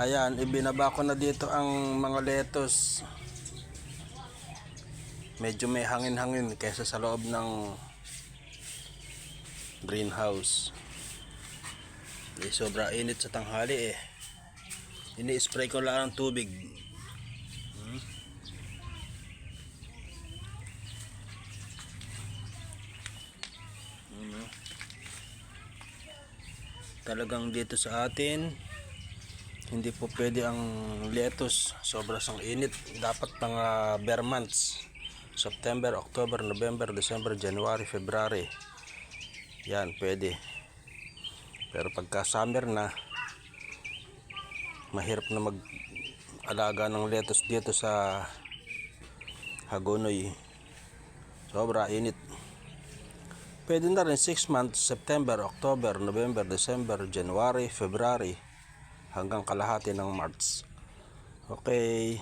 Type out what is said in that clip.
Ayan, ibinaba ko na dito ang mga lettuce. Medyo may hangin-hangin kaysa sa loob ng greenhouse. Sobra init sa tanghali eh. Ini-spray ko lang ng tubig. Talagang dito sa atin hindi po pwede ang lettuce, sobrang init. Dapat mga bare months, September, October, November, December, January, February, yan pwede. Pero pagka summer na, mahirap na mag-alaga ng lettuce dito sa Hagonoy, sobra init. Pwede na rin 6 months, September, October, November, December, January, February, hanggang kalahati ng March. Okay.